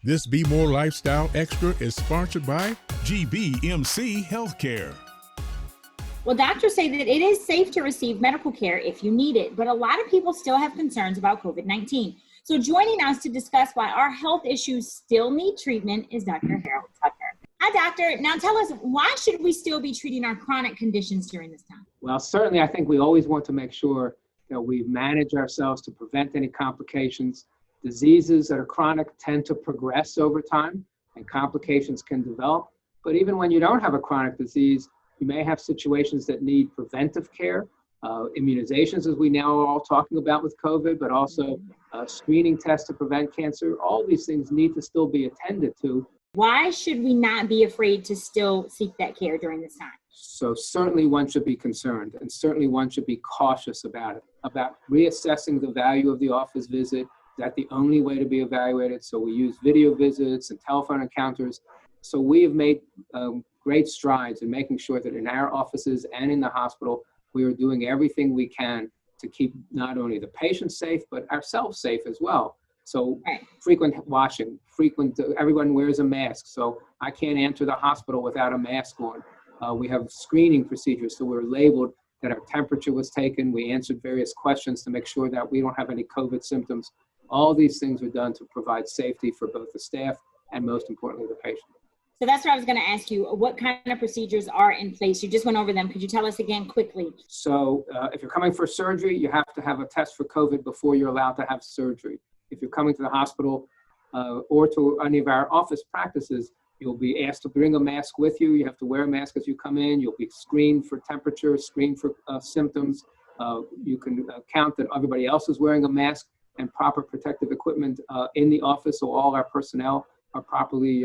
This Be More Lifestyle Extra is sponsored by GBMC Healthcare. Well, doctors say that it is safe to receive medical care if you need it, but a lot of people still have concerns about COVID-19. So joining us to discuss why our health issues still need treatment is Dr. Harold Tucker. Hi, doctor. Now tell us, why should we still be treating our chronic conditions during this time? Well, certainly I think we always want to make sure that we manage ourselves to prevent any complications. Diseases that are chronic tend to progress over time and complications can develop. But even when you don't have a chronic disease, you may have situations that need preventive care, immunizations, as we now are all talking about with COVID, but also screening tests to prevent cancer. All these things need to still be attended to. Why should we not be afraid to still seek that care during this time? So certainly one should be concerned, and certainly one should be cautious about it, about reassessing the value of the office visit. Is that the only way to be evaluated? So we use video visits and telephone encounters. So we have made great strides in making sure that in our offices and in the hospital, we are doing everything we can to keep not only the patient safe, but ourselves safe as well. So frequent washing, everyone wears a mask. So I can't enter the hospital without a mask on. We have screening procedures. So we're labeled that our temperature was taken. We answered various questions to make sure that we don't have any COVID symptoms. All these things are done to provide safety for both the staff and most importantly, the patient. So that's what I was going to ask you. What kind of procedures are in place? You just went over them. Could you tell us again quickly? So if you're coming for surgery, you have to have a test for COVID before you're allowed to have surgery. If you're coming to the hospital or to any of our office practices, you'll be asked to bring a mask with you. You have to wear a mask as you come in. You'll be screened for temperature, screened for symptoms. You can count that everybody else is wearing a mask and proper protective equipment in the office, so all our personnel are properly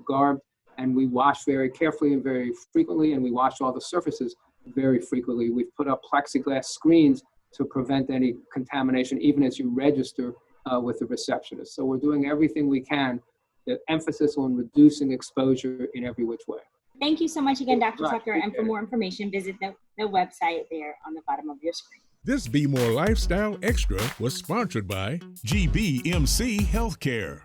garbed, and we wash very carefully and very frequently, and we wash all the surfaces very frequently. We've put up plexiglass screens to prevent any contamination, even as you register with the receptionist. So we're doing everything we can, the emphasis on reducing exposure in every which way. Thank you so much again, Dr. Tucker, and for more information, visit the website there on the bottom of your screen. This Be More Lifestyle Extra was sponsored by GBMC Healthcare.